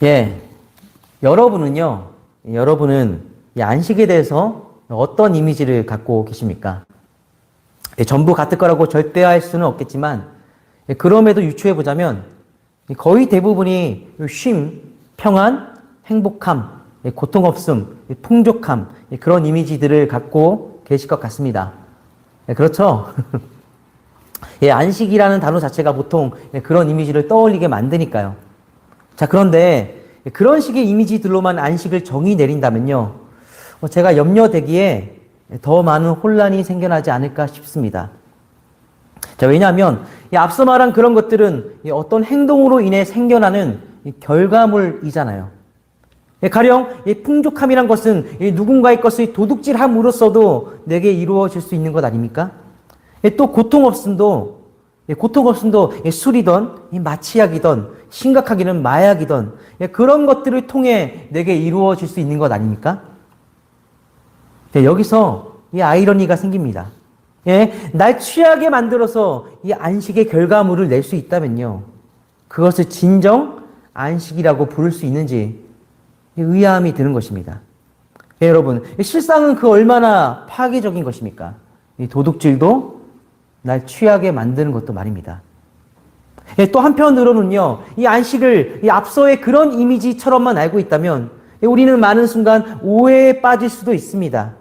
예, 여러분은 이 안식에 대해서 어떤 이미지를 갖고 계십니까? 예, 전부 같을 거라고 절대할 수는 없겠지만, 예, 그럼에도 유추해보자면, 거의 대부분이 쉼, 평안, 행복함, 예, 고통 없음, 예, 풍족함, 예, 그런 이미지들을 갖고 계실 것 같습니다. 예, 그렇죠? 예, 안식이라는 단어 자체가 보통 예, 그런 이미지를 떠올리게 만드니까요. 자, 그런데 그런 식의 이미지들로만 안식을 정의 내린다면요. 제가 염려되기에 더 많은 혼란이 생겨나지 않을까 싶습니다. 자, 왜냐하면 앞서 말한 그런 것들은 어떤 행동으로 인해 생겨나는 결과물이잖아요. 가령 풍족함이란 것은 누군가의 것을 도둑질함으로써도 내게 이루어질 수 있는 것 아닙니까? 또 고통 없음도 술이든 마취약이든 심각하기는 마약이든 그런 것들을 통해 내게 이루어질 수 있는 것 아닙니까? 여기서 이 아이러니가 생깁니다. 날 취하게 만들어서 이 안식의 결과물을 낼 수 있다면요. 그것을 진정 안식이라고 부를 수 있는지 의아함이 드는 것입니다. 여러분, 실상은 그 얼마나 파괴적인 것입니까? 이 도둑질도 날 취하게 만드는 것도 말입니다. 또 한편으로는요, 이 안식을 이 앞서의 그런 이미지처럼만 알고 있다면 우리는 많은 순간 오해에 빠질 수도 있습니다.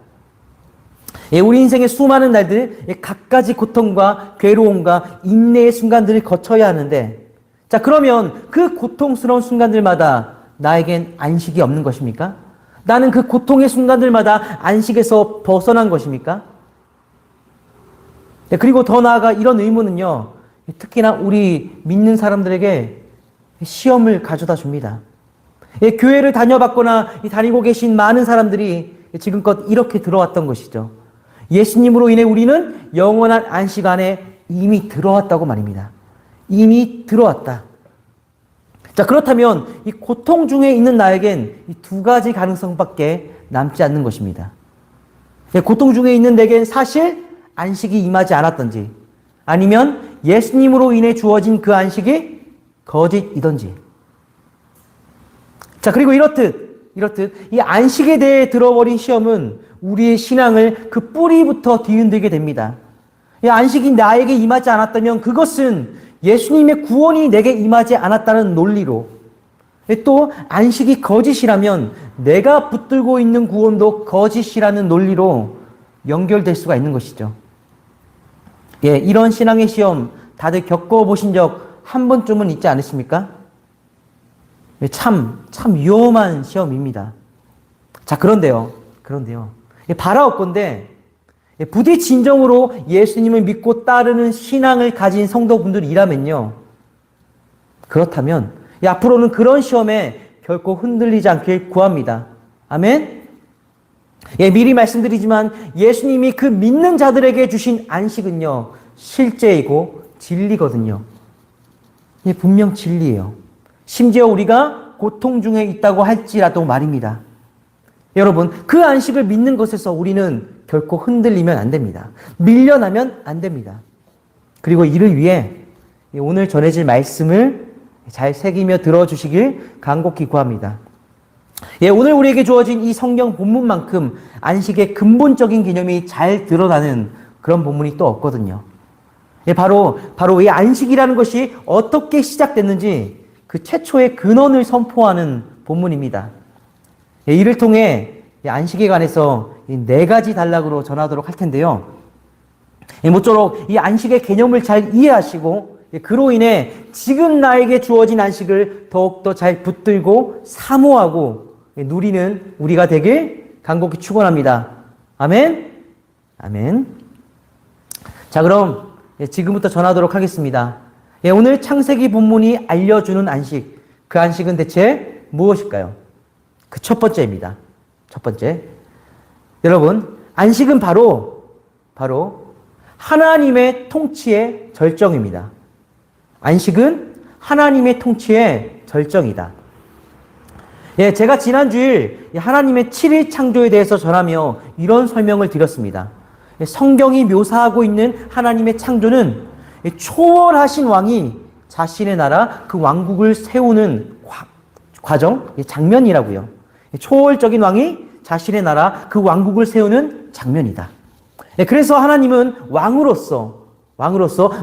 우리 인생의 수많은 날들, 갖가지 고통과 괴로움과 인내의 순간들을 거쳐야 하는데, 자, 그러면 그 고통스러운 순간들마다 나에겐 안식이 없는 것입니까? 나는 그 고통의 순간들마다 안식에서 벗어난 것입니까? 그리고 더 나아가 이런 의문은요, 특히나 우리 믿는 사람들에게 시험을 가져다 줍니다. 교회를 다녀봤거나 다니고 계신 많은 사람들이 지금껏 이렇게 들어왔던 것이죠. 예수님으로 인해 우리는 영원한 안식 안에 이미 들어왔다고 말입니다. 이미 들어왔다. 자, 그렇다면 이 고통 중에 있는 나에겐 이 두 가지 가능성밖에 남지 않는 것입니다. 고통 중에 있는 내겐 사실 안식이 임하지 않았던지, 아니면 예수님으로 인해 주어진 그 안식이 거짓이던지. 자, 그리고 이렇듯 이 안식에 대해 들어버린 시험은 우리의 신앙을 그 뿌리부터 뒤흔들게 됩니다. 이 안식이 나에게 임하지 않았다면 그것은 예수님의 구원이 내게 임하지 않았다는 논리로, 또 안식이 거짓이라면 내가 붙들고 있는 구원도 거짓이라는 논리로 연결될 수가 있는 것이죠. 이런 신앙의 시험 다들 겪어보신 적 한 번쯤은 있지 않으십니까? 참 위험한 시험입니다. 자, 그런데요. 바라옵건대 부디 진정으로 예수님을 믿고 따르는 신앙을 가진 성도분들이라면요. 그렇다면 앞으로는 그런 시험에 결코 흔들리지 않길 구합니다. 아멘? 미리 말씀드리지만 예수님이 그 믿는 자들에게 주신 안식은요, 실제이고 진리거든요. 분명 진리예요. 심지어 우리가 고통 중에 있다고 할지라도 말입니다. 여러분, 그 안식을 믿는 것에서 우리는 결코 흔들리면 안 됩니다. 밀려나면 안 됩니다. 그리고 이를 위해 오늘 전해질 말씀을 잘 새기며 들어주시길 간곡히 구합니다. 오늘 우리에게 주어진 이 성경 본문만큼 안식의 근본적인 개념이 잘 드러나는 그런 본문이 또 없거든요. 바로 이 안식이라는 것이 어떻게 시작됐는지 그 최초의 근원을 선포하는 본문입니다. 이를 통해 안식에 관해서 4가지 단락으로 전하도록 할 텐데요. 모쪼록 이 안식의 개념을 잘 이해하시고 그로 인해 지금 나에게 주어진 안식을 더욱더 잘 붙들고 사모하고 누리는 우리가 되길 간곡히 축원합니다. 아멘? 아멘. 자, 그럼 지금부터 전하도록 하겠습니다. 오늘 창세기 본문이 알려주는 안식, 그 안식은 대체 무엇일까요? 그 첫 번째입니다. 첫 번째. 여러분, 안식은 바로 하나님의 통치의 절정입니다. 안식은 하나님의 통치의 절정이다. 제가 지난 주일 하나님의 7일 창조에 대해서 전하며 이런 설명을 드렸습니다. 성경이 묘사하고 있는 하나님의 창조는 초월하신 왕이 자신의 나라, 그 왕국을 세우는 과정, 장면이라고요. 초월적인 왕이 자신의 나라, 그 왕국을 세우는 장면이다. 그래서 하나님은 왕으로서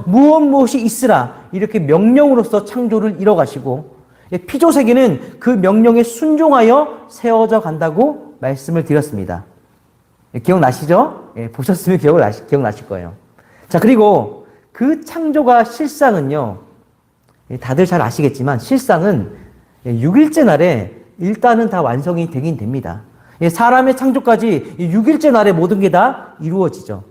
무엇이 있으라 이렇게 명령으로서 창조를 이뤄가시고 피조세계는 그 명령에 순종하여 세워져 간다고 말씀을 드렸습니다. 기억나시죠? 보셨으면 기억나실 거예요. 자, 그리고 그 창조가 실상은요, 다들 잘 아시겠지만 실상은 6일째 날에 일단은 다 완성이 되긴 됩니다. 사람의 창조까지 6일째 날에 모든 게 다 이루어지죠.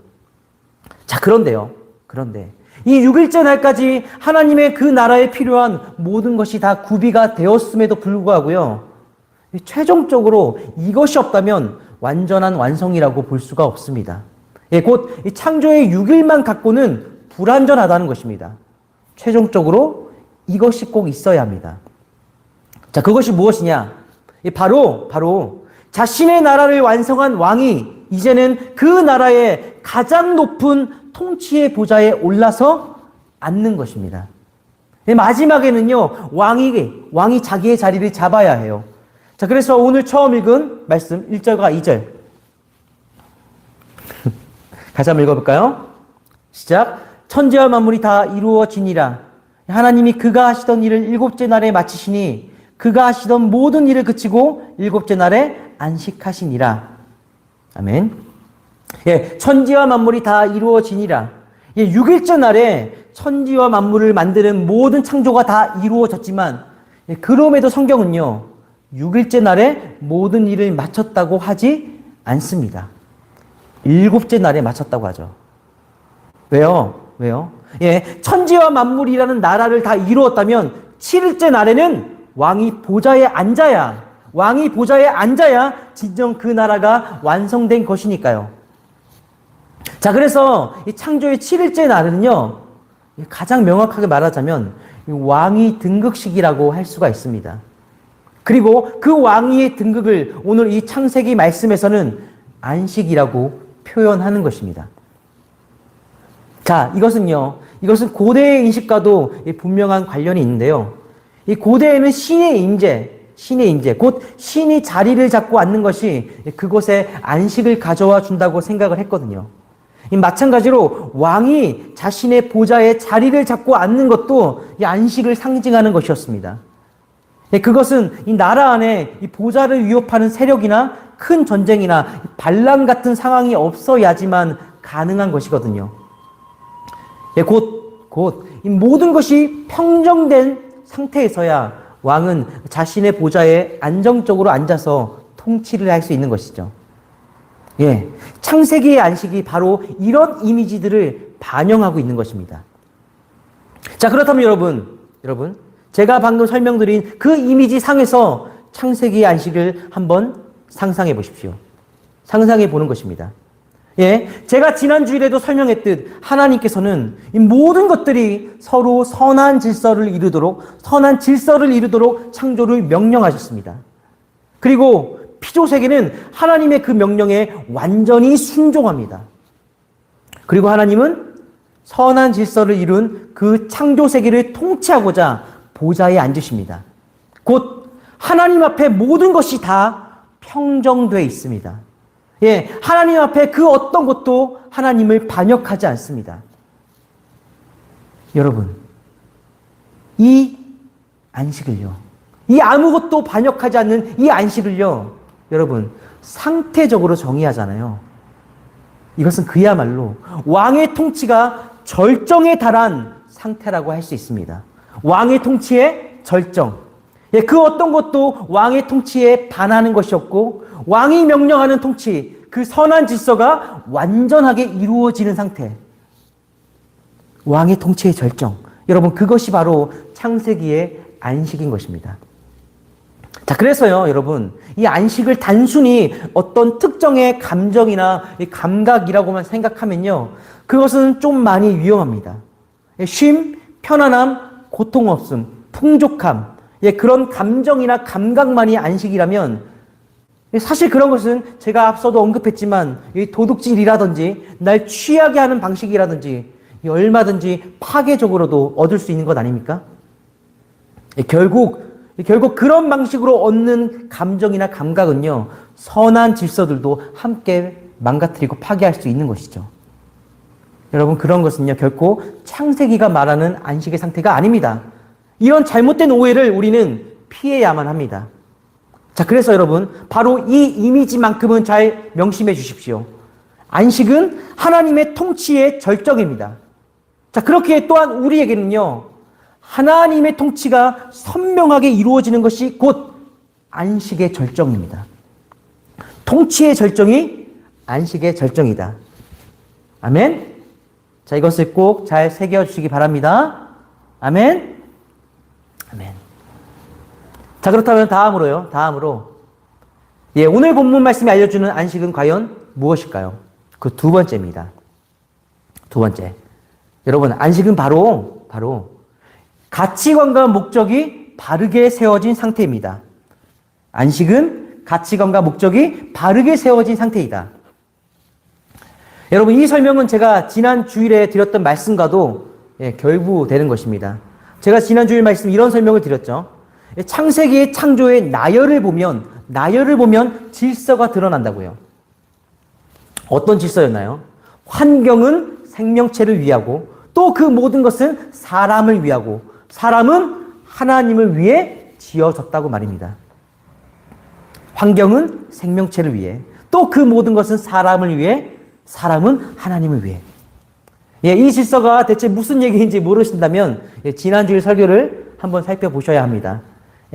자, 그런데 이 6일째 날까지 하나님의 그 나라에 필요한 모든 것이 다 구비가 되었음에도 불구하고요, 최종적으로 이것이 없다면 완전한 완성이라고 볼 수가 없습니다. 곧 창조의 6일만 갖고는 불완전하다는 것입니다. 최종적으로 이것이 꼭 있어야 합니다. 자, 그것이 무엇이냐? 바로 자신의 나라를 완성한 왕이 이제는 그 나라의 가장 높은 통치의 보좌에 올라서 앉는 것입니다. 마지막에는요, 왕이 자기의 자리를 잡아야 해요. 자, 그래서 오늘 처음 읽은 말씀 1절과 2절 같이 한번 읽어볼까요? 시작. 천지와 만물이 다 이루어지니라. 하나님이 그가 하시던 일을 일곱째 날에 마치시니 그가 하시던 모든 일을 그치고 일곱째 날에 안식하시니라. 아멘. 천지와 만물이 다 이루어지니라. 6일째 날에 천지와 만물을 만드는 모든 창조가 다 이루어졌지만 그럼에도 성경은요, 6일째 날에 모든 일을 마쳤다고 하지 않습니다. 일곱째 날에 마쳤다고 하죠. 왜요? 천지와 만물이라는 나라를 다 이루었다면 7일째 날에는 왕이 보좌에 앉아야 진정 그 나라가 완성된 것이니까요. 자, 그래서 이 창조의 7일째 날은요, 가장 명확하게 말하자면 왕위 등극식이라고 할 수가 있습니다. 그리고 그 왕위의 등극을 오늘 이 창세기 말씀에서는 안식이라고 표현하는 것입니다. 자, 이것은 고대의 인식과도 분명한 관련이 있는데요. 이 고대에는 신의 임재, 곧 신이 자리를 잡고 앉는 것이 그곳에 안식을 가져와 준다고 생각을 했거든요. 마찬가지로 왕이 자신의 보좌에 자리를 잡고 앉는 것도 이 안식을 상징하는 것이었습니다. 그것은 이 나라 안에 이 보좌를 위협하는 세력이나 큰 전쟁이나 반란 같은 상황이 없어야지만 가능한 것이거든요. 곧 이 모든 것이 평정된 상태에서야 왕은 자신의 보좌에 안정적으로 앉아서 통치를 할 수 있는 것이죠. 창세기의 안식이 바로 이런 이미지들을 반영하고 있는 것입니다. 자, 그렇다면 여러분, 제가 방금 설명드린 그 이미지 상에서 창세기의 안식을 한번 상상해 보십시오. 상상해 보는 것입니다. 제가 지난 주일에도 설명했듯 하나님께서는 이 모든 것들이 서로 선한 질서를 이루도록 창조를 명령하셨습니다. 그리고 피조세계는 하나님의 그 명령에 완전히 순종합니다. 그리고 하나님은 선한 질서를 이룬 그 창조세계를 통치하고자 보좌에 앉으십니다. 곧 하나님 앞에 모든 것이 다 평정되어 있습니다. 하나님 앞에 그 어떤 것도 하나님을 반역하지 않습니다. 여러분, 이 안식을요, 이 아무것도 반역하지 않는 이 안식을요, 여러분, 상태적으로 정의하잖아요. 이것은 그야말로 왕의 통치가 절정에 달한 상태라고 할 수 있습니다. 왕의 통치의 절정. 그 어떤 것도 왕의 통치에 반하는 것이 없고 왕이 명령하는 통치, 그 선한 질서가 완전하게 이루어지는 상태. 왕의 통치의 절정. 여러분, 그것이 바로 창세기의 안식인 것입니다. 자, 그래서요, 여러분, 이 안식을 단순히 어떤 특정의 감정이나 감각이라고만 생각하면요, 그것은 좀 많이 위험합니다. 쉼, 편안함, 고통 없음, 풍족함, 그런 감정이나 감각만이 안식이라면 사실 그런 것은 제가 앞서도 언급했지만 도둑질이라든지 날 취하게 하는 방식이라든지 얼마든지 파괴적으로도 얻을 수 있는 것 아닙니까? 결국 결국 그런 방식으로 얻는 감정이나 감각은요, 선한 질서들도 함께 망가뜨리고 파괴할 수 있는 것이죠. 여러분, 그런 것은요, 결코 창세기가 말하는 안식의 상태가 아닙니다. 이런 잘못된 오해를 우리는 피해야만 합니다. 자, 그래서 여러분, 바로 이 이미지만큼은 잘 명심해 주십시오. 안식은 하나님의 통치의 절정입니다. 자, 그렇게 또한 우리에게는요, 하나님의 통치가 선명하게 이루어지는 것이 곧 안식의 절정입니다. 통치의 절정이 안식의 절정이다. 아멘? 자, 이것을 꼭 잘 새겨주시기 바랍니다. 아멘? 아멘. 자, 그렇다면 다음으로. 오늘 본문 말씀이 알려주는 안식은 과연 무엇일까요? 그 두 번째입니다. 두 번째. 여러분, 안식은 바로 가치관과 목적이 바르게 세워진 상태입니다. 안식은 가치관과 목적이 바르게 세워진 상태이다. 여러분, 이 설명은 제가 지난 주일에 드렸던 말씀과도 결부되는 것입니다. 제가 지난 주일 말씀 이런 설명을 드렸죠. 창세기의 창조의 나열을 보면 질서가 드러난다고요. 어떤 질서였나요? 환경은 생명체를 위하고 또 그 모든 것은 사람을 위하고 사람은 하나님을 위해 지어졌다고 말입니다. 환경은 생명체를 위해 또 그 모든 것은 사람을 위해 사람은 하나님을 위해. 이 질서가 대체 무슨 얘기인지 모르신다면 지난주일 설교를 한번 살펴보셔야 합니다.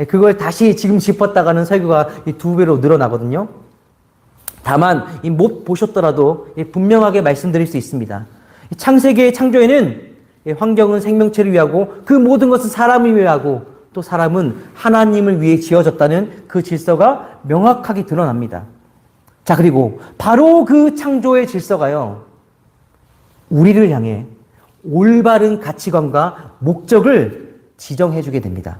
그걸 다시 지금 짚었다가는 설교가 2배로 늘어나거든요. 다만 못 보셨더라도 분명하게 말씀드릴 수 있습니다. 창세기의 창조에는 환경은 생명체를 위하고 그 모든 것은 사람을 위하고 또 사람은 하나님을 위해 지어졌다는 그 질서가 명확하게 드러납니다. 자, 그리고 바로 그 창조의 질서가요, 우리를 향해 올바른 가치관과 목적을 지정해주게 됩니다.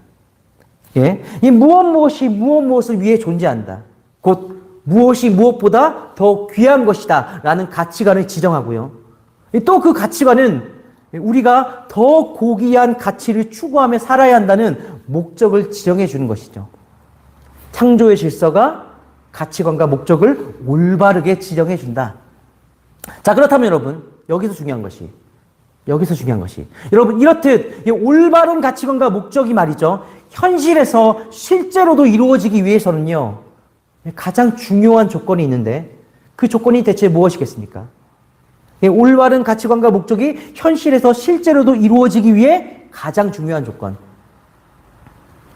이 무엇을 위해 존재한다. 곧 무엇이 무엇보다 더 귀한 것이다 라는 가치관을 지정하고요. 또 그 가치관은 우리가 더 고귀한 가치를 추구하며 살아야 한다는 목적을 지정해 주는 것이죠. 창조의 질서가 가치관과 목적을 올바르게 지정해 준다. 자, 그렇다면 여러분, 여기서 중요한 것이 여러분, 이렇듯 올바른 가치관과 목적이 말이죠, 현실에서 실제로도 이루어지기 위해서는요, 가장 중요한 조건이 있는데 그 조건이 대체 무엇이겠습니까? 올바른 가치관과 목적이 현실에서 실제로도 이루어지기 위해 가장 중요한 조건.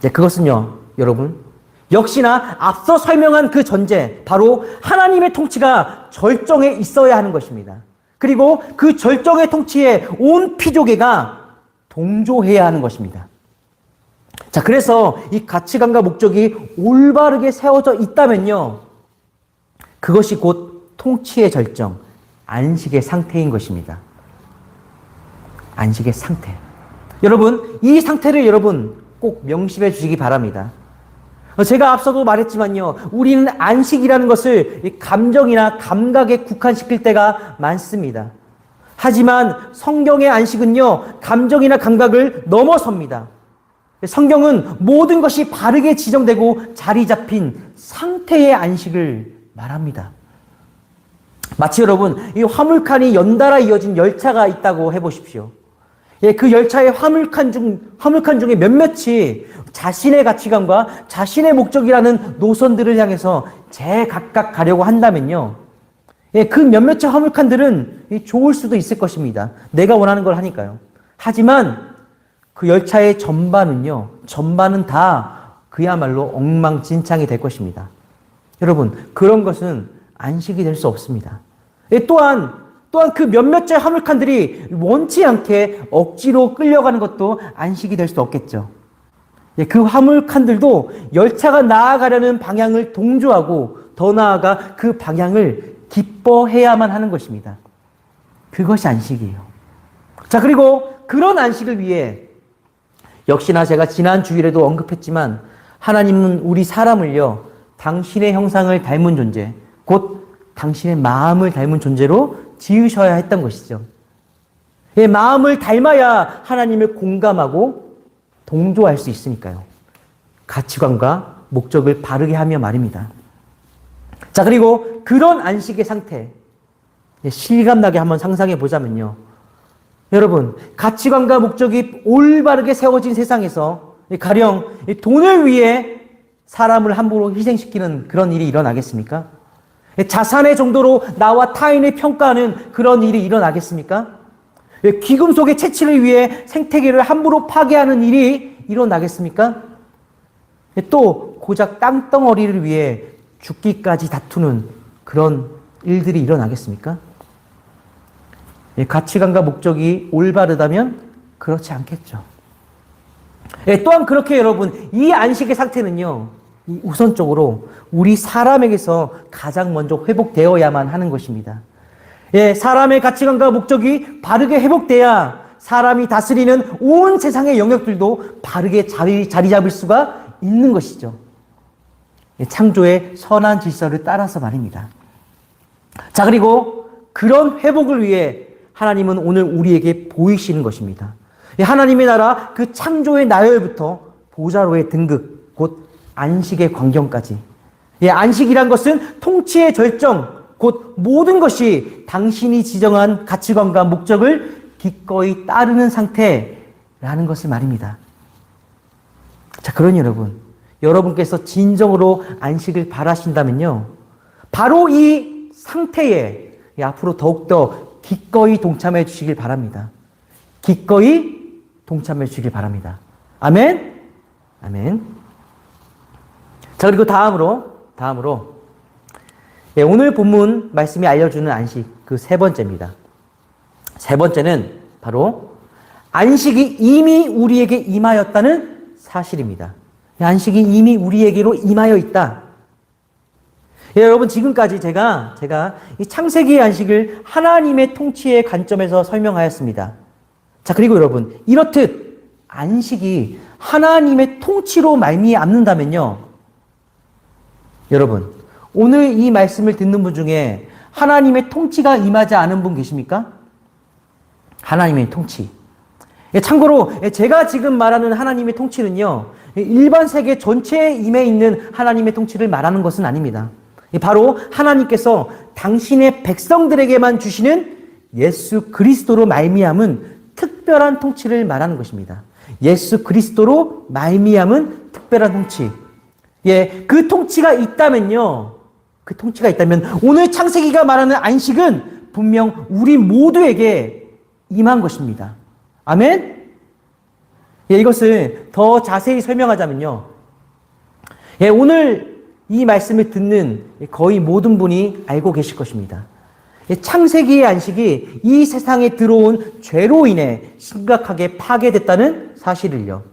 그것은요, 여러분, 역시나 앞서 설명한 그 전제, 바로 하나님의 통치가 절정에 있어야 하는 것입니다. 그리고 그 절정의 통치에 온 피조계가 동조해야 하는 것입니다. 자, 그래서 이 가치관과 목적이 올바르게 세워져 있다면요, 그것이 곧 통치의 절정, 안식의 상태인 것입니다. 안식의 상태. 여러분, 이 상태를 여러분 꼭 명심해 주시기 바랍니다. 제가 앞서도 말했지만요, 우리는 안식이라는 것을 감정이나 감각에 국한시킬 때가 많습니다. 하지만 성경의 안식은요, 감정이나 감각을 넘어섭니다. 성경은 모든 것이 바르게 지정되고 자리 잡힌 상태의 안식을 말합니다. 마치 여러분, 이 화물칸이 연달아 이어진 열차가 있다고 해보십시오. 그 열차의 화물칸 중에 몇몇이 자신의 가치관과 자신의 목적이라는 노선들을 향해서 제각각 가려고 한다면요, 그 몇몇의 화물칸들은 좋을 수도 있을 것입니다. 내가 원하는 걸 하니까요. 하지만 그 열차의 전반은 다 그야말로 엉망진창이 될 것입니다. 여러분, 그런 것은 안식이 될 수 없습니다. 또한 그 몇몇의 화물칸들이 원치 않게 억지로 끌려가는 것도 안식이 될 수 없겠죠. 그 화물칸들도 열차가 나아가려는 방향을 동조하고 더 나아가 그 방향을 기뻐해야만 하는 것입니다. 그것이 안식이에요. 자, 그리고 그런 안식을 위해 역시나 제가 지난 주일에도 언급했지만 하나님은 우리 사람을요, 당신의 형상을 닮은 존재, 곧 당신의 마음을 닮은 존재로 지으셔야 했던 것이죠. 마음을 닮아야 하나님을 공감하고 동조할 수 있으니까요. 가치관과 목적을 바르게 하며 말입니다. 자, 그리고 그런 안식의 상태, 실감나게 한번 상상해 보자면요. 여러분, 가치관과 목적이 올바르게 세워진 세상에서 가령 돈을 위해 사람을 함부로 희생시키는 그런 일이 일어나겠습니까? 자산의 정도로 나와 타인을 평가하는 그런 일이 일어나겠습니까? 귀금속의 채취를 위해 생태계를 함부로 파괴하는 일이 일어나겠습니까? 또 고작 땅덩어리를 위해 죽기까지 다투는 그런 일들이 일어나겠습니까? 가치관과 목적이 올바르다면 그렇지 않겠죠. 또한 그렇게 여러분, 이 안식의 상태는요, 우선적으로 우리 사람에게서 가장 먼저 회복되어야만 하는 것입니다. 사람의 가치관과 목적이 바르게 회복돼야 사람이 다스리는 온 세상의 영역들도 바르게 자리 잡을 수가 있는 것이죠. 창조의 선한 질서를 따라서 말입니다. 자, 그리고 그런 회복을 위해 하나님은 오늘 우리에게 보이시는 것입니다. 하나님의 나라 그 창조의 나열부터 보좌로의 등극, 곧 안식의 광경까지. 안식이란 것은 통치의 절정, 곧 모든 것이 당신이 지정한 가치관과 목적을 기꺼이 따르는 상태라는 것을 말입니다. 자, 그러니 여러분께서 진정으로 안식을 바라신다면요, 바로 이 상태에 앞으로 더욱더 기꺼이 동참해 주시길 바랍니다. 기꺼이 동참해 주시길 바랍니다. 아멘? 아멘. 자, 그리고 다음으로 오늘 본문 말씀이 알려주는 안식 그 세 번째입니다. 세 번째는 바로 안식이 이미 우리에게 임하였다는 사실입니다. 안식이 이미 우리에게로 임하여 있다. 여러분, 지금까지 제가 이 창세기의 안식을 하나님의 통치의 관점에서 설명하였습니다. 자, 그리고 여러분, 이렇듯 안식이 하나님의 통치로 말미암는다면요, 여러분, 오늘 이 말씀을 듣는 분 중에 하나님의 통치가 임하지 않은 분 계십니까? 하나님의 통치. 참고로 제가 지금 말하는 하나님의 통치는요, 일반 세계 전체에 임해 있는 하나님의 통치를 말하는 것은 아닙니다. 바로 하나님께서 당신의 백성들에게만 주시는 예수 그리스도로 말미암은 특별한 통치를 말하는 것입니다. 예수 그리스도로 말미암은 특별한 통치. 그 통치가 있다면요, 오늘 창세기가 말하는 안식은 분명 우리 모두에게 임한 것입니다. 아멘? 이것을 더 자세히 설명하자면요, 오늘 이 말씀을 듣는 거의 모든 분이 알고 계실 것입니다. 창세기의 안식이 이 세상에 들어온 죄로 인해 심각하게 파괴됐다는 사실을요.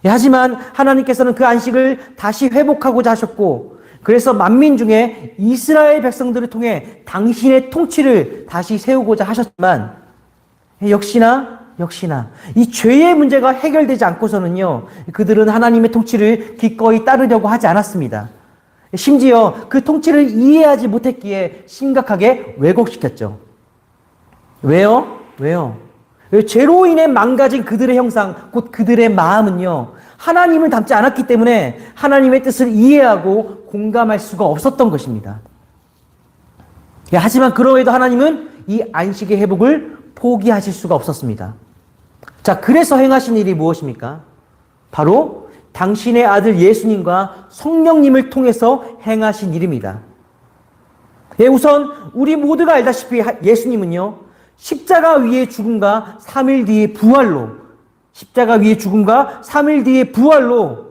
하지만 하나님께서는 그 안식을 다시 회복하고자 하셨고, 그래서 만민 중에 이스라엘 백성들을 통해 당신의 통치를 다시 세우고자 하셨지만, 역시나 이 죄의 문제가 해결되지 않고서는요, 그들은 하나님의 통치를 기꺼이 따르려고 하지 않았습니다. 심지어 그 통치를 이해하지 못했기에 심각하게 왜곡시켰죠. 왜요? 죄로 인해 망가진 그들의 형상, 곧 그들의 마음은요, 하나님을 닮지 않았기 때문에 하나님의 뜻을 이해하고 공감할 수가 없었던 것입니다. 하지만 그럼에도 하나님은 이 안식의 회복을 포기하실 수가 없었습니다. 자, 그래서 행하신 일이 무엇입니까? 바로 당신의 아들 예수님과 성령님을 통해서 행하신 일입니다. 우선 우리 모두가 알다시피 예수님은요, 십자가 위의 죽음과 3일 뒤의 부활로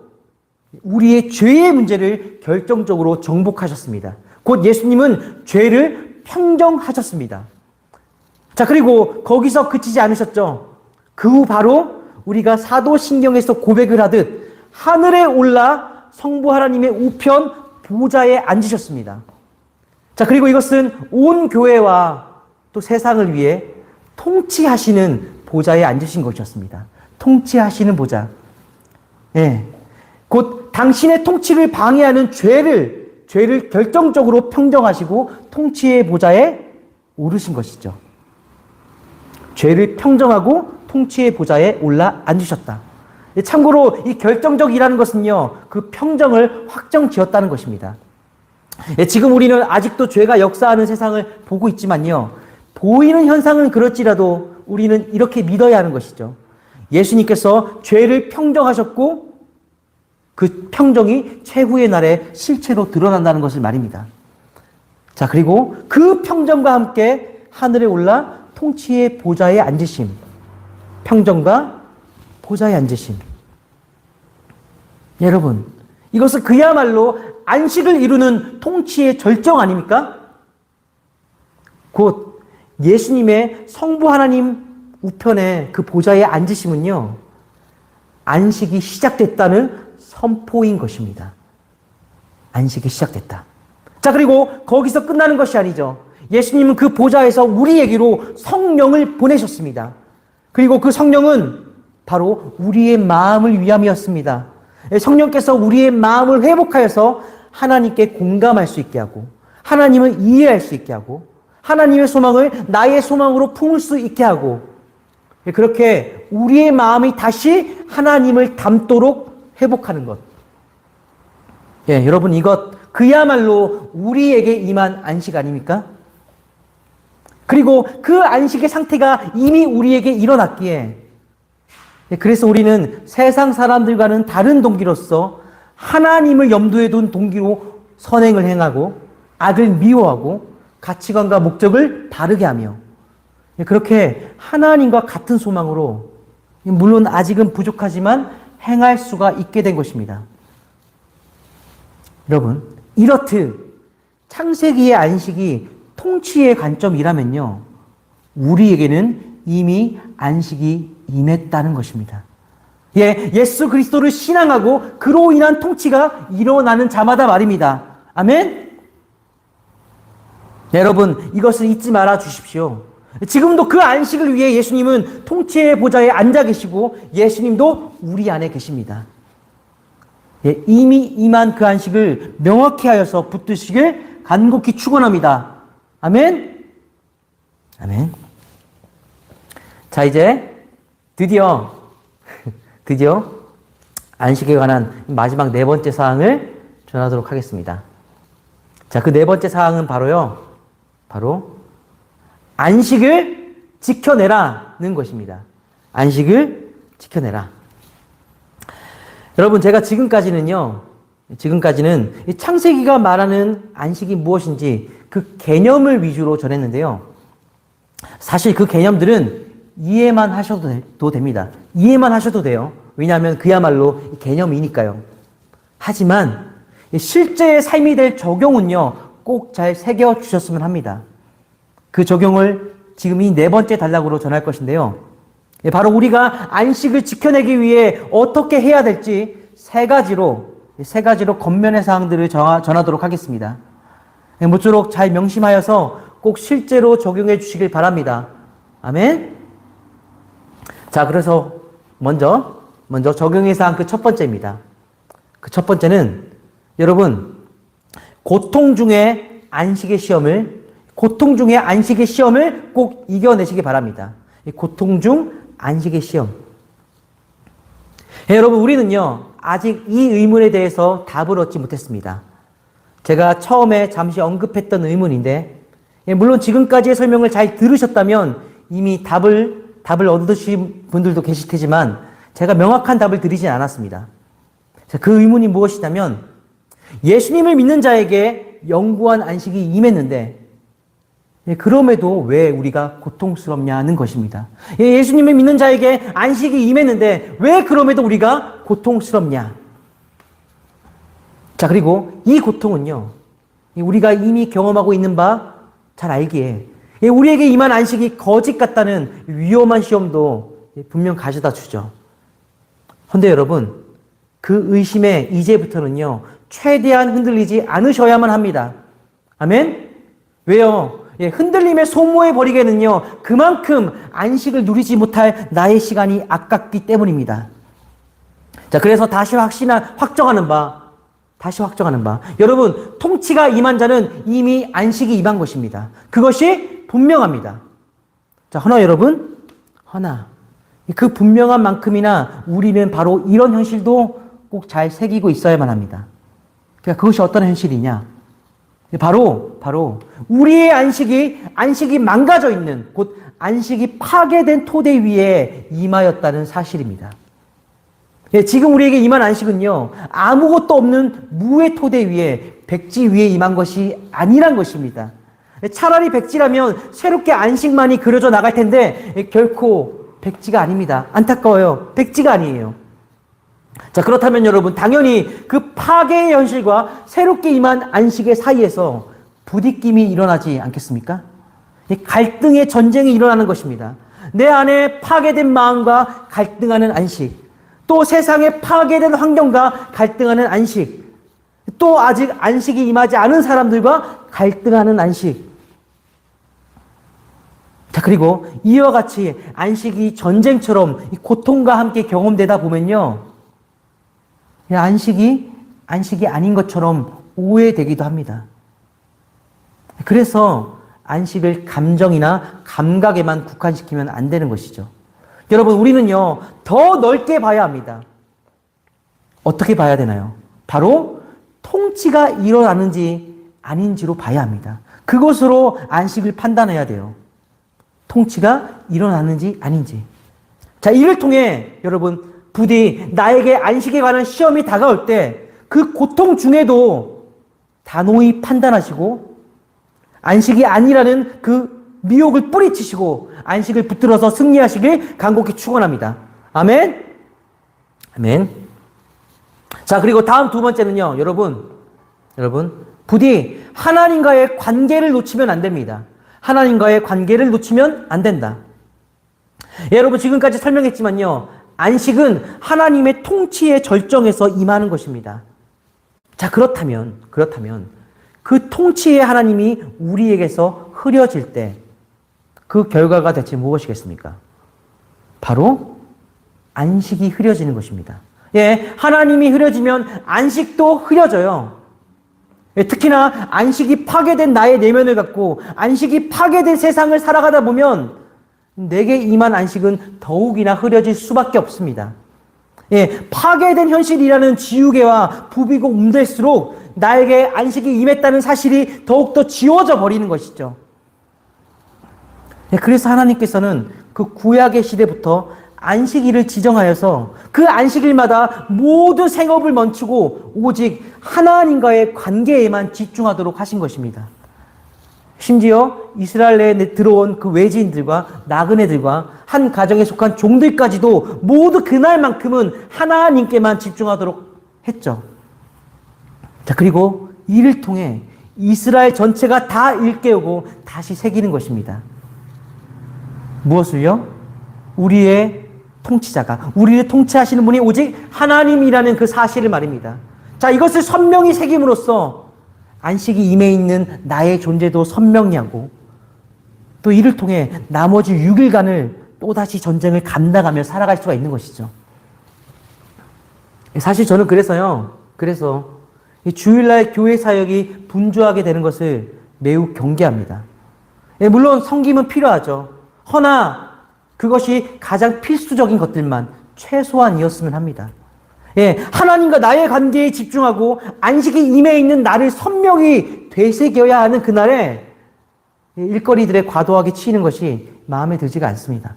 우리의 죄의 문제를 결정적으로 정복하셨습니다. 곧 예수님은 죄를 평정하셨습니다. 자, 그리고 거기서 그치지 않으셨죠. 그 후 바로 우리가 사도신경에서 고백을 하듯 하늘에 올라 성부 하나님의 우편 보좌에 앉으셨습니다. 자, 그리고 이것은 온 교회와 또 세상을 위해 통치하시는 보좌에 앉으신 것이었습니다. 통치하시는 보좌. 곧 당신의 통치를 방해하는 죄를 결정적으로 평정하시고 통치의 보좌에 오르신 것이죠. 죄를 평정하고 통치의 보좌에 올라 앉으셨다. 참고로 이 결정적이라는 것은요, 그 평정을 확정 지었다는 것입니다. 지금 우리는 아직도 죄가 역사하는 세상을 보고 있지만요, 보이는 현상은 그렇지라도 우리는 이렇게 믿어야 하는 것이죠. 예수님께서 죄를 평정하셨고 그 평정이 최후의 날에 실체로 드러난다는 것을 말입니다. 자, 그리고 그 평정과 함께 하늘에 올라 통치의 보좌에 앉으심. 평정과 보좌에 앉으심. 여러분, 이것은 그야말로 안식을 이루는 통치의 절정 아닙니까? 곧 예수님의 성부 하나님 우편에 그 보좌에 앉으심은요, 안식이 시작됐다는 선포인 것입니다. 안식이 시작됐다. 자, 그리고 거기서 끝나는 것이 아니죠. 예수님은 그 보좌에서 우리에게로 성령을 보내셨습니다. 그리고 그 성령은 바로 우리의 마음을 위함이었습니다. 성령께서 우리의 마음을 회복하여서 하나님께 공감할 수 있게 하고, 하나님을 이해할 수 있게 하고, 하나님의 소망을 나의 소망으로 품을 수 있게 하고, 그렇게 우리의 마음이 다시 하나님을 닮도록 회복하는 것. 예, 여러분, 이것 그야말로 우리에게 임한 안식 아닙니까? 그리고 그 안식의 상태가 이미 우리에게 일어났기에, 그래서 우리는 세상 사람들과는 다른 동기로서 하나님을 염두에 둔 동기로 선행을 행하고 악을 미워하고 가치관과 목적을 바르게 하며, 그렇게 하나님과 같은 소망으로, 물론 아직은 부족하지만 행할 수가 있게 된 것입니다. 여러분, 이렇듯 창세기의 안식이 통치의 관점이라면요, 우리에게는 이미 안식이 임했다는 것입니다. 예, 예수 그리스도를 신앙하고 그로 인한 통치가 일어나는 자마다 말입니다. 아멘? 네, 여러분, 이것을 잊지 말아 주십시오. 지금도 그 안식을 위해 예수님은 통치의 보좌에 앉아 계시고 예수님도 우리 안에 계십니다. 예, 이미 임한 그 안식을 명확히 하여서 붙드시길 간곡히 축원합니다. 아멘? 아멘. 자, 이제 드디어 안식에 관한 마지막 네 번째 사항을 전하도록 하겠습니다. 자, 그 네 번째 사항은 바로 안식을 지켜내라는 것입니다. 안식을 지켜내라. 여러분, 제가 지금까지는 이 창세기가 말하는 안식이 무엇인지 그 개념을 위주로 전했는데요. 사실 그 개념들은 이해만 하셔도 됩니다. 이해만 하셔도 돼요. 왜냐하면 그야말로 개념이니까요. 하지만 실제의 삶이 될 적용은요, 꼭 잘 새겨주셨으면 합니다. 그 적용을 지금 이 네 번째 단락으로 전할 것인데요. 바로 우리가 안식을 지켜내기 위해 어떻게 해야 될지 세 가지로 겉면의 사항들을 전하도록 하겠습니다. 모쪼록 잘 명심하여서 꼭 실제로 적용해 주시길 바랍니다. 아멘. 자, 그래서 먼저 적용의 사항 그 첫 번째입니다. 그 첫 번째는 여러분, 고통 중에 안식의 시험을 꼭 이겨내시기 바랍니다. 고통 중 안식의 시험. 여러분, 우리는요, 아직 이 의문에 대해서 답을 얻지 못했습니다. 제가 처음에 잠시 언급했던 의문인데, 물론 지금까지의 설명을 잘 들으셨다면 이미 답을 얻으신 분들도 계실 테지만 제가 명확한 답을 드리진 않았습니다. 그 의문이 무엇이냐면, 예수님을 믿는 자에게 영구한 안식이 임했는데 그럼에도 왜 우리가 고통스럽냐는 것입니다. 예수님을 믿는 자에게 안식이 임했는데 왜 그럼에도 우리가 고통스럽냐? 자, 그리고 이 고통은요, 우리가 이미 경험하고 있는 바 잘 알기에 우리에게 임한 안식이 거짓 같다는 위험한 시험도 분명 가져다 주죠. 그런데 여러분, 그 의심에 이제부터는요, 최대한 흔들리지 않으셔야만 합니다. 아멘? 왜요? 흔들림에 소모해버리게는요, 그만큼 안식을 누리지 못할 나의 시간이 아깝기 때문입니다. 자, 그래서 다시 확정하는 바, 여러분, 통치가 임한 자는 이미 안식이 임한 것입니다. 그것이 분명합니다. 자, 허나 그 분명한 만큼이나 우리는 바로 이런 현실도 꼭 잘 새기고 있어야만 합니다. 그러니까 그것이 어떤 현실이냐? 바로 우리의 안식이 망가져 있는, 곧 안식이 파괴된 토대 위에 임하였다는 사실입니다. 지금 우리에게 임한 안식은요, 아무것도 없는 무의 토대 위에, 백지 위에 임한 것이 아니란 것입니다. 차라리 백지라면 새롭게 안식만이 그려져 나갈 텐데 결코 백지가 아닙니다. 안타까워요. 백지가 아니에요. 자, 그렇다면 여러분, 당연히 그 파괴의 현실과 새롭게 임한 안식의 사이에서 부딪힘이 일어나지 않겠습니까? 갈등의 전쟁이 일어나는 것입니다. 내 안에 파괴된 마음과 갈등하는 안식, 또 세상의 파괴된 환경과 갈등하는 안식, 또 아직 안식이 임하지 않은 사람들과 갈등하는 안식. 자, 그리고 이와 같이 안식이 전쟁처럼 고통과 함께 경험되다 보면요, 안식이 아닌 것처럼 오해되기도 합니다. 그래서 안식을 감정이나 감각에만 국한시키면 안 되는 것이죠. 여러분, 우리는요, 더 넓게 봐야 합니다. 어떻게 봐야 되나요? 바로 통치가 일어나는지 아닌지로 봐야 합니다. 그것으로 안식을 판단해야 돼요. 통치가 일어나는지 아닌지. 자, 이를 통해 여러분, 부디 나에게 안식에 관한 시험이 다가올 때 그 고통 중에도 단호히 판단하시고 안식이 아니라는 그 미혹을 뿌리치시고 안식을 붙들어서 승리하시길 간곡히 축원합니다. 아멘. 아멘. 자, 그리고 다음 두 번째는요, 여러분, 부디 하나님과의 관계를 놓치면 안 됩니다. 하나님과의 관계를 놓치면 안 된다. 여러분, 지금까지 설명했지만요, 안식은 하나님의 통치의 절정에서 임하는 것입니다. 자, 그렇다면 그 통치의 하나님이 우리에게서 흐려질 때 그 결과가 대체 무엇이겠습니까? 바로 안식이 흐려지는 것입니다. 예, 하나님이 흐려지면 안식도 흐려져요. 예, 특히나 안식이 파괴된 나의 내면을 갖고 안식이 파괴된 세상을 살아가다 보면 내게 임한 안식은 더욱이나 흐려질 수밖에 없습니다. 예, 파괴된 현실이라는 지우개와 부비고 움댈수록 나에게 안식이 임했다는 사실이 더욱더 지워져 버리는 것이죠. 예, 그래서 하나님께서는 그 구약의 시대부터 안식일을 지정하여서 그 안식일마다 모든 생업을 멈추고 오직 하나님과의 관계에만 집중하도록 하신 것입니다. 심지어 이스라엘 내에 들어온 그 외지인들과 나그네들과 한 가정에 속한 종들까지도 모두 그날만큼은 하나님께만 집중하도록 했죠. 자, 그리고 이를 통해 이스라엘 전체가 다 일깨우고 다시 새기는 것입니다. 무엇을요? 우리의 통치자가, 우리를 통치하시는 분이 오직 하나님이라는 그 사실을 말입니다. 자, 이것을 선명히 새김으로써 안식이 임해 있는 나의 존재도 선명히 하고 또 이를 통해 나머지 6일간을 또다시 전쟁을 감당하며 살아갈 수가 있는 것이죠. 사실 저는 그래서 이 주일날 교회 사역이 분주하게 되는 것을 매우 경계합니다. 물론 섬김은 필요하죠. 허나 그것이 가장 필수적인 것들만 최소한이었으면 합니다. 예, 하나님과 나의 관계에 집중하고 안식이 임해 있는 나를 선명히 되새겨야 하는 그날에 일거리들에 과도하게 치이는 것이 마음에 들지가 않습니다.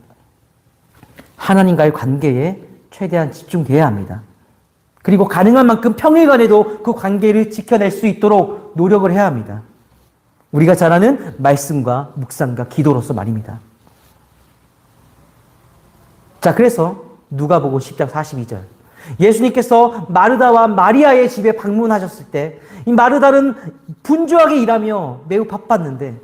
하나님과의 관계에 최대한 집중돼야 합니다. 그리고 가능한 만큼 평일간에도 그 관계를 지켜낼 수 있도록 노력을 해야 합니다. 우리가 잘 아는 말씀과 묵상과 기도로서 말입니다. 자, 그래서 누가복음 10장 42절. 예수님께서 마르다와 마리아의 집에 방문하셨을 때 이 마르다는 분주하게 일하며 매우 바빴는데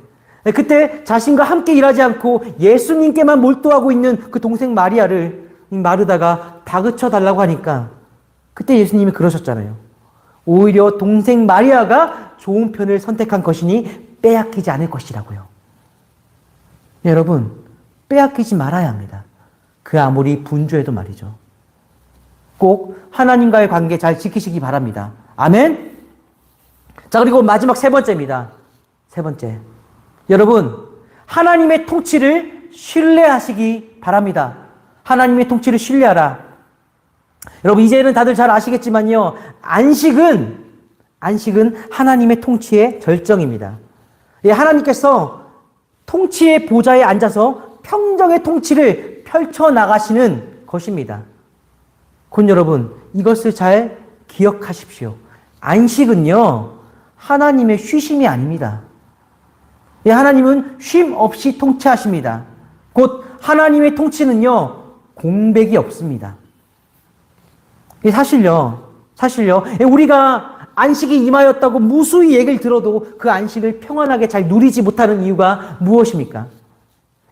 그때 자신과 함께 일하지 않고 예수님께만 몰두하고 있는 그 동생 마리아를 이 마르다가 다그쳐 달라고 하니까 그때 예수님이 그러셨잖아요. 오히려 동생 마리아가 좋은 편을 선택한 것이니 빼앗기지 않을 것이라고요. 여러분, 빼앗기지 말아야 합니다. 그 아무리 분주해도 말이죠. 꼭 하나님과의 관계 잘 지키시기 바랍니다. 아멘? 자, 그리고 마지막 세 번째입니다. 세 번째. 여러분, 하나님의 통치를 신뢰하시기 바랍니다. 하나님의 통치를 신뢰하라. 여러분, 이제는 다들 잘 아시겠지만요. 안식은 하나님의 통치의 절정입니다. 예, 하나님께서 통치의 보좌에 앉아서 평정의 통치를 펼쳐나가시는 것입니다. 곧 여러분, 이것을 잘 기억하십시오. 안식은요, 하나님의 쉬심이 아닙니다. 예, 하나님은 쉼 없이 통치하십니다. 곧 하나님의 통치는요, 공백이 없습니다. 예, 사실요, 예, 우리가 안식이 임하였다고 무수히 얘기를 들어도 그 안식을 평안하게 잘 누리지 못하는 이유가 무엇입니까?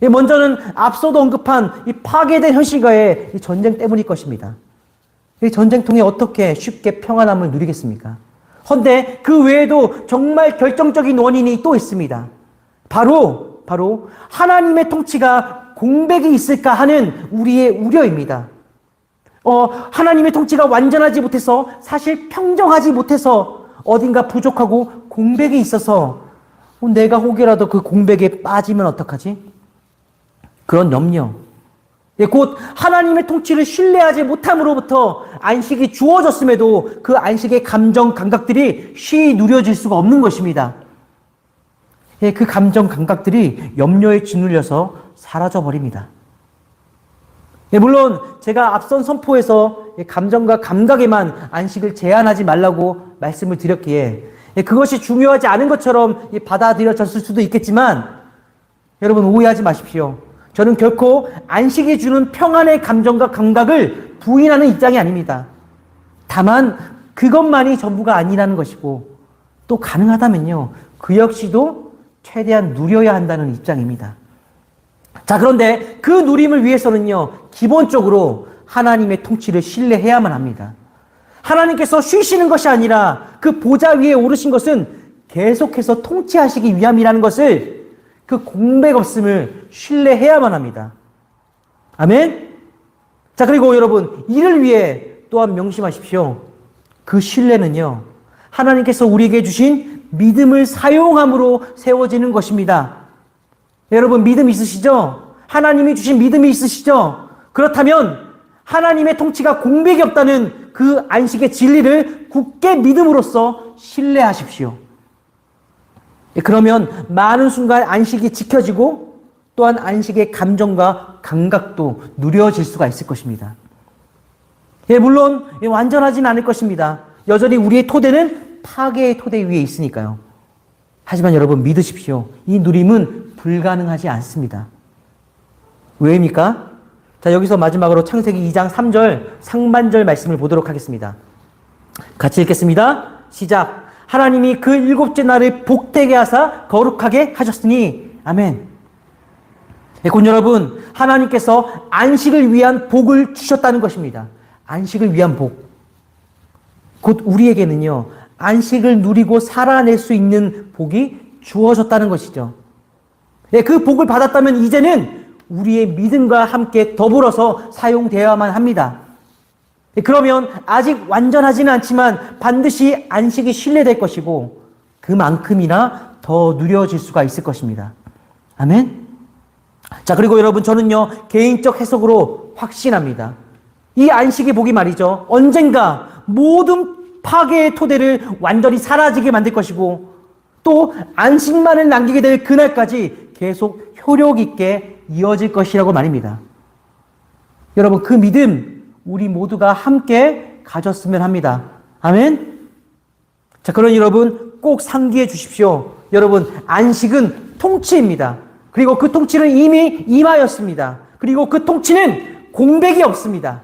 예, 먼저는 앞서도 언급한 이 파괴된 현실과의 이 전쟁 때문일 것입니다. 이 전쟁통에 어떻게 쉽게 평안함을 누리겠습니까? 헌데 그 외에도 정말 결정적인 원인이 또 있습니다. 바로 하나님의 통치가 공백이 있을까 하는 우리의 우려입니다. 하나님의 통치가 완전하지 못해서, 사실 평정하지 못해서 어딘가 부족하고 공백이 있어서 내가 혹여라도 그 공백에 빠지면 어떡하지? 그런 염려. 곧 하나님의 통치를 신뢰하지 못함으로부터 안식이 주어졌음에도 그 안식의 감정 감각들이 쉬이 누려질 수가 없는 것입니다. 그 감정 감각들이 염려에 짓눌려서 사라져버립니다. 물론 제가 앞선 선포에서 감정과 감각에만 안식을 제한하지 말라고 말씀을 드렸기에 그것이 중요하지 않은 것처럼 받아들여졌을 수도 있겠지만, 여러분 오해하지 마십시오. 저는 결코 안식이 주는 평안의 감정과 감각을 부인하는 입장이 아닙니다. 다만 그것만이 전부가 아니라는 것이고, 또 가능하다면요, 그 역시도 최대한 누려야 한다는 입장입니다. 자, 그런데 그 누림을 위해서는요, 기본적으로 하나님의 통치를 신뢰해야만 합니다. 하나님께서 쉬시는 것이 아니라 그 보좌 위에 오르신 것은 계속해서 통치하시기 위함이라는 것을, 그 공백 없음을 신뢰해야만 합니다. 아멘? 자, 그리고 여러분, 이를 위해 또한 명심하십시오. 그 신뢰는요, 하나님께서 우리에게 주신 믿음을 사용함으로 세워지는 것입니다. 여러분, 믿음 있으시죠? 하나님이 주신 믿음이 있으시죠? 그렇다면 하나님의 통치가 공백이 없다는 그 안식의 진리를 굳게 믿음으로써 신뢰하십시오. 그러면 많은 순간 안식이 지켜지고 또한 안식의 감정과 감각도 누려질 수가 있을 것입니다. 물론 완전하진 않을 것입니다. 여전히 우리의 토대는 파괴의 토대 위에 있으니까요. 하지만 여러분 믿으십시오. 이 누림은 불가능하지 않습니다. 왜입니까? 자, 여기서 마지막으로 창세기 2장 3절 상반절 말씀을 보도록 하겠습니다. 같이 읽겠습니다. 시작. 하나님이 그 일곱째 날을 복되게 하사 거룩하게 하셨으니. 아멘. 곧 여러분, 하나님께서 안식을 위한 복을 주셨다는 것입니다. 안식을 위한 복. 곧 우리에게는요, 안식을 누리고 살아낼 수 있는 복이 주어졌다는 것이죠. 그 복을 받았다면 이제는 우리의 믿음과 함께 더불어서 사용되어야만 합니다. 그러면 아직 완전하지는 않지만 반드시 안식이 신뢰될 것이고 그만큼이나 더 누려질 수가 있을 것입니다. 아멘? 자, 그리고 여러분, 저는요, 개인적 해석으로 확신합니다. 이 안식의 복이 말이죠, 언젠가 모든 파괴의 토대를 완전히 사라지게 만들 것이고 또 안식만을 남기게 될 그날까지 계속 효력 있게 이어질 것이라고 말입니다. 여러분, 그 믿음 우리 모두가 함께 가졌으면 합니다. 아멘? 자, 그러니 여러분 꼭 상기해 주십시오. 여러분, 안식은 통치입니다. 그리고 그 통치는 이미 임하였습니다. 그리고 그 통치는 공백이 없습니다.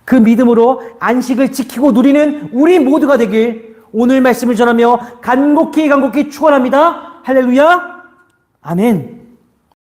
그 믿음으로 안식을 지키고 누리는 우리 모두가 되길 오늘 말씀을 전하며 간곡히 축원합니다. 할렐루야. 아멘.